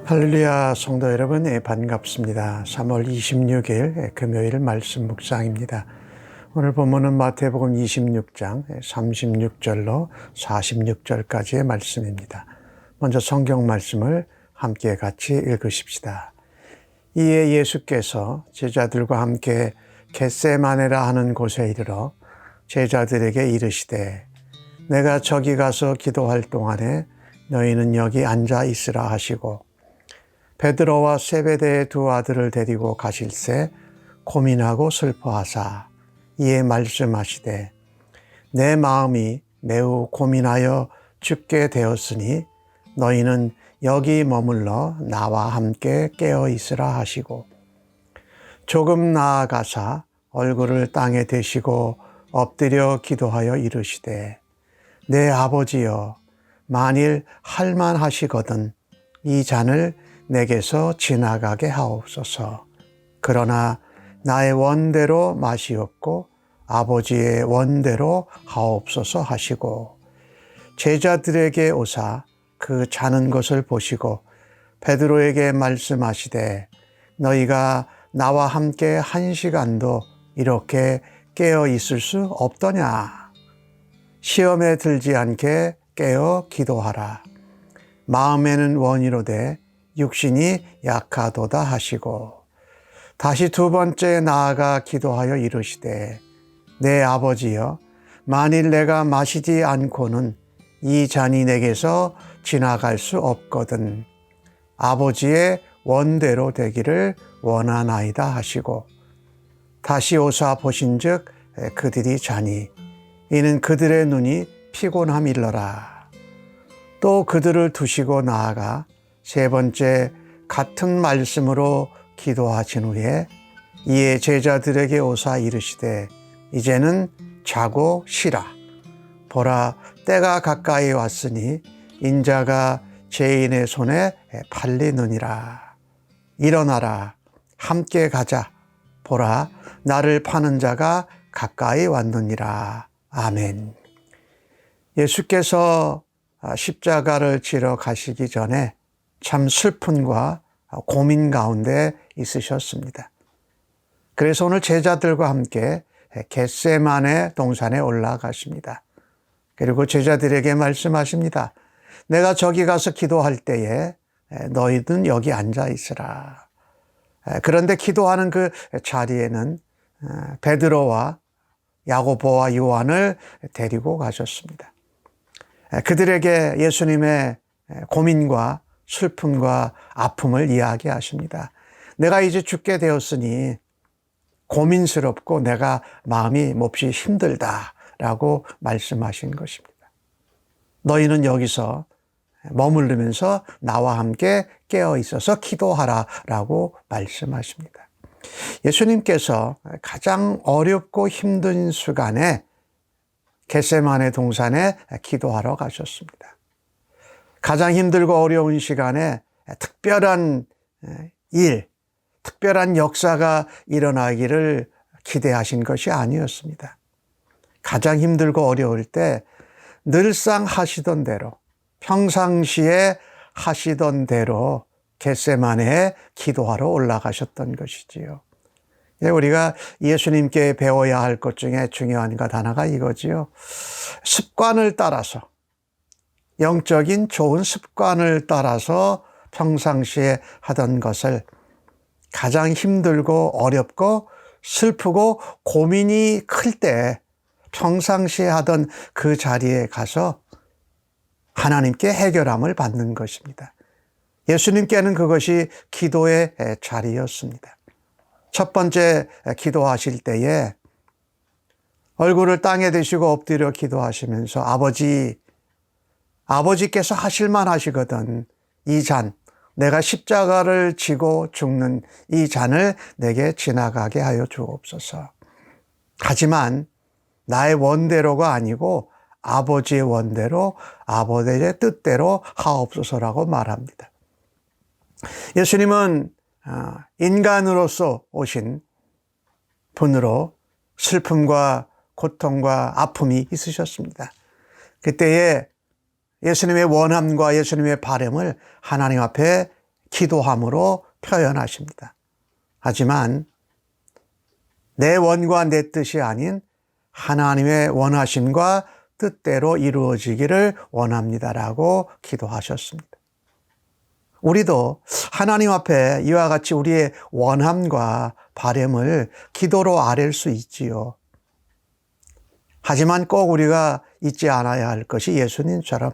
할렐루야 성도 여러분, 반갑습니다. 3월 26일 금요일 말씀 묵상입니다. 오늘 본문은 마태복음 26장 36절로 46절까지의 말씀입니다. 먼저 성경 말씀을 함께 같이 읽으십시다. 이에 예수께서 제자들과 함께 겟세마네라 하는 곳에 이르러 제자들에게 이르시되 내가 저기 가서 기도할 동안에 너희는 여기 앉아 있으라 하시고 베드로와 세베대의 두 아들을 데리고 가실새 고민하고 슬퍼하사 이에 말씀하시되 내 마음이 매우 고민하여 죽게 되었으니 너희는 여기 머물러 나와 함께 깨어 있으라 하시고 조금 나아가사 얼굴을 땅에 대시고 엎드려 기도하여 이르시되 내 아버지여 만일 할만하시거든 이 잔을 내게서 지나가게 하옵소서. 그러나 나의 원대로 마시옵고 아버지의 원대로 하옵소서 하시고 제자들에게 오사 그 자는 것을 보시고 베드로에게 말씀하시되 너희가 나와 함께 1시간도 이렇게 깨어 있을 수 없더냐. 시험에 들지 않게 깨어 기도하라. 마음에는 원이로되 육신이 약하도다 하시고 다시 두 번째 나아가 기도하여 이르시되 내 아버지여 만일 내가 마시지 않고는 이 잔이 내게서 지나갈 수 없거든 아버지의 원대로 되기를 원하나이다 하시고 다시 오사 보신즉 그들이 자니 이는 그들의 눈이 피곤함일러라. 또 그들을 두시고 나아가 세 번째 같은 말씀으로 기도하신 후에 이에 제자들에게 오사 이르시되 이제는 자고 쉬라. 보라 때가 가까이 왔으니 인자가 죄인의 손에 팔리느니라. 일어나라 함께 가자. 보라 나를 파는 자가 가까이 왔느니라. 아멘. 예수께서 십자가를 지러 가시기 전에 참 슬픔과 고민 가운데 있으셨습니다. 그래서 오늘 제자들과 함께 겟세마네 동산에 올라가십니다. 그리고 제자들에게 말씀하십니다. 내가 저기 가서 기도할 때에 너희는 여기 앉아 있으라. 그런데 기도하는 그 자리에는 베드로와 야고보와 요한을 데리고 가셨습니다. 그들에게 예수님의 고민과 슬픔과 아픔을 이야기하십니다. 내가 이제 죽게 되었으니 고민스럽고 내가 마음이 몹시 힘들다라고 말씀하신 것입니다. 너희는 여기서 머무르면서 나와 함께 깨어 있어서 기도하라라고 말씀하십니다. 예수님께서 가장 어렵고 힘든 시간에 겟세마네 동산에 기도하러 가셨습니다. 가장 힘들고 어려운 시간에 특별한 일, 특별한 역사가 일어나기를 기대하신 것이 아니었습니다. 가장 힘들고 어려울 때 늘상 하시던 대로, 평상시에 하시던 대로 겟세마네에 기도하러 올라가셨던 것이지요. 우리가 예수님께 배워야 할 것 중에 중요한 것 하나가 이거지요. 습관을 따라서, 영적인 좋은 습관을 따라서 평상시에 하던 것을 가장 힘들고 어렵고 슬프고 고민이 클 때 평상시에 하던 그 자리에 가서 하나님께 해결함을 받는 것입니다. 예수님께는 그것이 기도의 자리였습니다. 첫 번째 기도하실 때에 얼굴을 땅에 대시고 엎드려 기도하시면서 아버지께서 하실만 하시거든 이 잔, 내가 십자가를 지고 죽는 이 잔을 내게 지나가게 하여 주옵소서. 하지만 나의 원대로가 아니고 아버지의 원대로 아버지의 뜻대로 하옵소서라고 말합니다. 예수님은 인간으로서 오신 분으로 슬픔과 고통과 아픔이 있으셨습니다. 그때에 예수님의 원함과 예수님의 바람을 하나님 앞에 기도함으로 표현하십니다. 하지만 내 원과 내 뜻이 아닌 하나님의 원하심과 뜻대로 이루어지기를 원합니다라고 기도하셨습니다. 우리도 하나님 앞에 이와 같이 우리의 원함과 바람을 기도로 아뢰 수 있지요. 하지만 꼭 우리가 잊지 않아야 할 것이 예수님처럼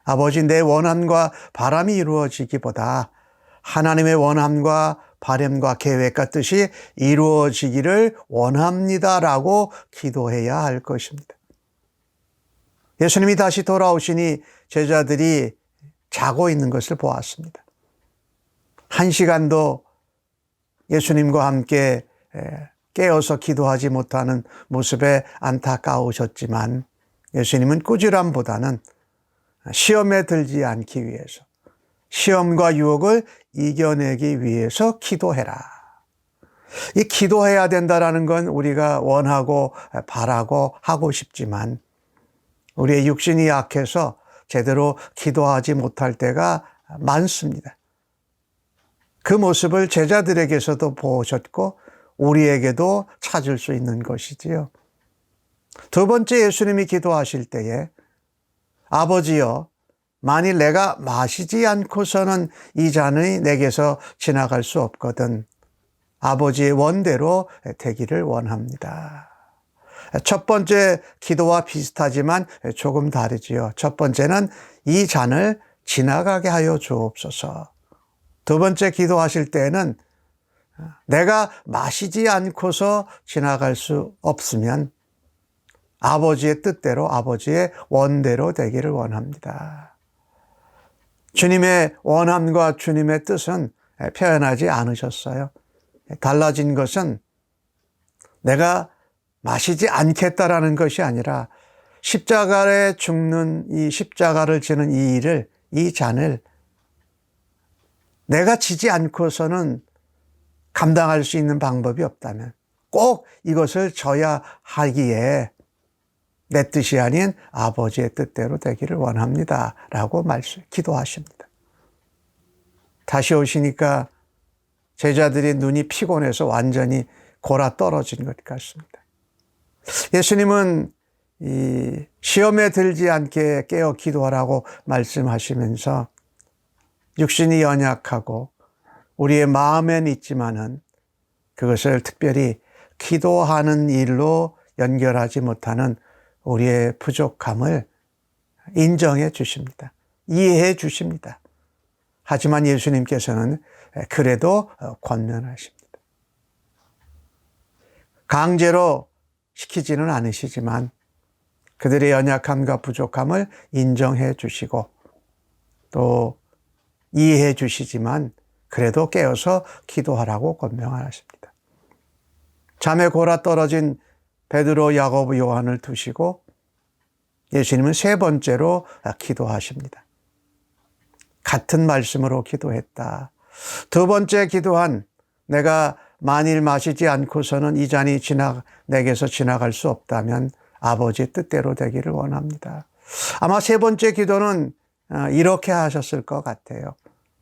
아버지 내 원함과 바람이 이루어지기보다 하나님의 원함과 바람과 계획과 뜻이 이루어지기를 원합니다라고 기도해야 할 것입니다. 예수님이 다시 돌아오시니 제자들이 자고 있는 것을 보았습니다. 1시간도 예수님과 함께 깨어서 기도하지 못하는 모습에 안타까우셨지만 예수님은 꾸지람보다는 시험에 들지 않기 위해서, 시험과 유혹을 이겨내기 위해서 기도해라. 이 기도해야 된다라는 건 우리가 원하고 바라고 하고 싶지만 우리의 육신이 약해서 제대로 기도하지 못할 때가 많습니다. 그 모습을 제자들에게서도 보셨고 우리에게도 찾을 수 있는 것이지요. 두 번째, 예수님이 기도하실 때에 아버지여, 만일 내가 마시지 않고서는 이 잔이 내게서 지나갈 수 없거든 아버지의 원대로 되기를 원합니다. 첫 번째 기도와 비슷하지만 조금 다르지요. 첫 번째는 이 잔을 지나가게 하여 주옵소서. 두 번째 기도하실 때는 내가 마시지 않고서 지나갈 수 없으면 아버지의 뜻대로 아버지의 원대로 되기를 원합니다. 주님의 원함과 주님의 뜻은 표현하지 않으셨어요. 달라진 것은 내가 마시지 않겠다라는 것이 아니라 십자가에 죽는 이 십자가를 지는 이 일을, 이 잔을 내가 지지 않고서는 감당할 수 있는 방법이 없다면 꼭 이것을 져야 하기에 내 뜻이 아닌 아버지의 뜻대로 되기를 원합니다 라고 기도하십니다. 다시 오시니까 제자들이 눈이 피곤해서 완전히 골아 떨어진 것 같습니다. 예수님은 이 시험에 들지 않게 깨어 기도하라고 말씀하시면서 육신이 연약하고 우리의 마음엔 있지만은 그것을 특별히 기도하는 일로 연결하지 못하는 우리의 부족함을 인정해 주십니다. 이해해 주십니다. 하지만 예수님께서는 그래도 권면하십니다. 강제로 시키지는 않으시지만 그들의 연약함과 부족함을 인정해 주시고 또 이해해 주시지만 그래도 깨어서 기도하라고 권면하십니다. 잠에 골아 떨어진 베드로, 야고보, 요한을 두시고 예수님은 세 번째로 기도하십니다. 같은 말씀으로 기도했다. 두 번째 기도한 내가 만일 마시지 않고서는 이 잔이 내게서 지나갈 수 없다면 아버지의 뜻대로 되기를 원합니다. 아마 세 번째 기도는 이렇게 하셨을 것 같아요.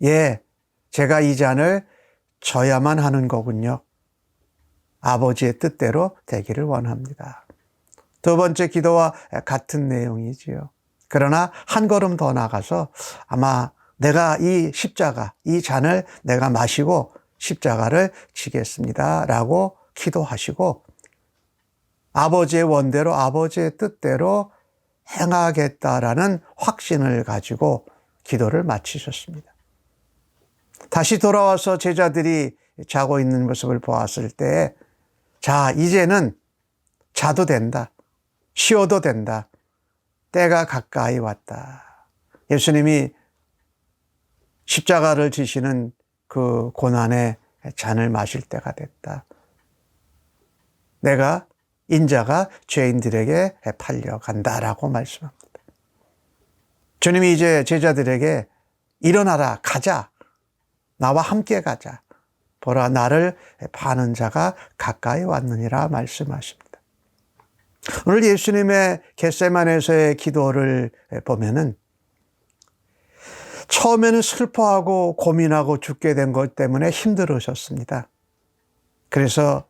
예, 제가 이 잔을 져야만 하는 거군요. 아버지의 뜻대로 되기를 원합니다. 두 번째 기도와 같은 내용이지요. 그러나 한 걸음 더 나가서 아마 내가 이 십자가, 이 잔을 내가 마시고 십자가를 지겠습니다 라고 기도하시고 아버지의 원대로 아버지의 뜻대로 행하겠다라는 확신을 가지고 기도를 마치셨습니다. 다시 돌아와서 제자들이 자고 있는 모습을 보았을 때 자, 이제는 자도 된다. 쉬어도 된다. 때가 가까이 왔다. 예수님이 십자가를 지시는 그 고난의 잔을 마실 때가 됐다. 내가 인자가 죄인들에게 팔려간다라고 말씀합니다. 주님이 이제 제자들에게 일어나라, 가자. 나와 함께 가자. 보라, 나를 파는 자가 가까이 왔느니라 말씀하십니다. 오늘 예수님의 겟세마네에서의 기도를 보면은 처음에는 슬퍼하고 고민하고 죽게 된 것 때문에 힘들으셨습니다. 그래서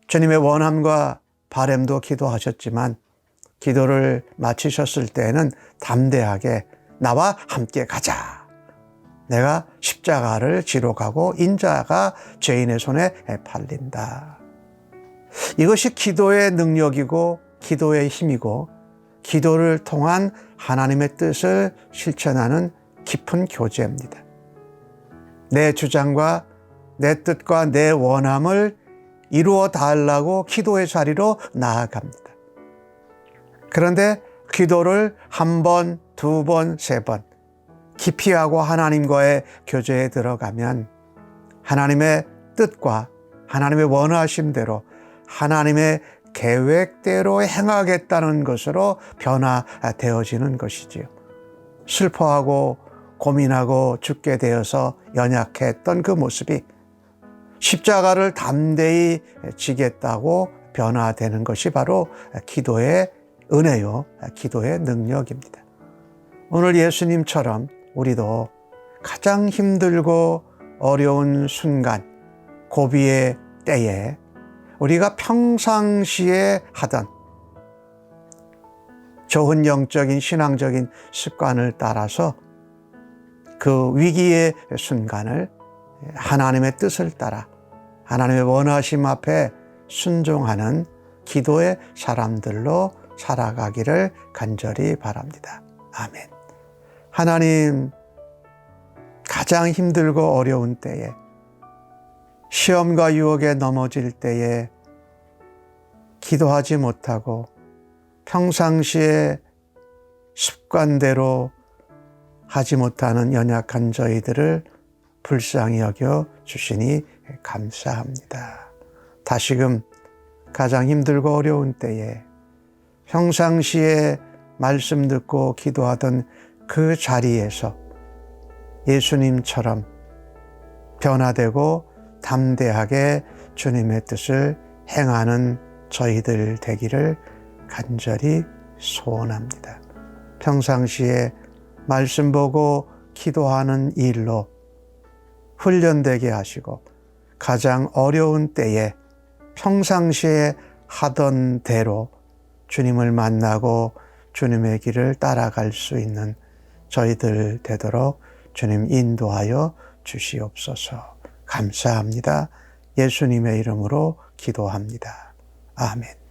주님의 원함과 바램도 기도하셨지만 기도를 마치셨을 때에는 담대하게 나와 함께 가자. 내가 십자가를 지러 가고 인자가 죄인의 손에 팔린다. 이것이 기도의 능력이고 기도의 힘이고 기도를 통한 하나님의 뜻을 실천하는 깊은 교제입니다. 내 주장과 내 뜻과 내 원함을 이루어 달라고 기도의 자리로 나아갑니다. 그런데 기도를 한 번, 두 번, 세 번 깊이 하고 하나님과의 교제에 들어가면 하나님의 뜻과 하나님의 원하심대로 하나님의 계획대로 행하겠다는 것으로 변화되어지는 것이지요. 슬퍼하고 고민하고 죽게 되어서 연약했던 그 모습이 십자가를 담대히 지겠다고 변화되는 것이 바로 기도의 은혜요, 기도의 능력입니다. 오늘 예수님처럼 우리도 가장 힘들고 어려운 순간, 고비의 때에 우리가 평상시에 하던 좋은 영적인 신앙적인 습관을 따라서 그 위기의 순간을 하나님의 뜻을 따라 하나님의 원하심 앞에 순종하는 기도의 사람들로 살아가기를 간절히 바랍니다. 아멘. 하나님, 가장 힘들고 어려운 때에 시험과 유혹에 넘어질 때에 기도하지 못하고 평상시에 습관대로 하지 못하는 연약한 저희들을 불쌍히 여겨 주시니 감사합니다. 다시금 가장 힘들고 어려운 때에 평상시에 말씀 듣고 기도하던 그 자리에서 예수님처럼 변화되고 담대하게 주님의 뜻을 행하는 저희들 되기를 간절히 소원합니다. 평상시에 말씀 보고 기도하는 일로 훈련되게 하시고 가장 어려운 때에 평상시에 하던 대로 주님을 만나고 주님의 길을 따라갈 수 있는 저희들 되도록 주님 인도하여 주시옵소서. 감사합니다. 예수님의 이름으로 기도합니다. 아멘.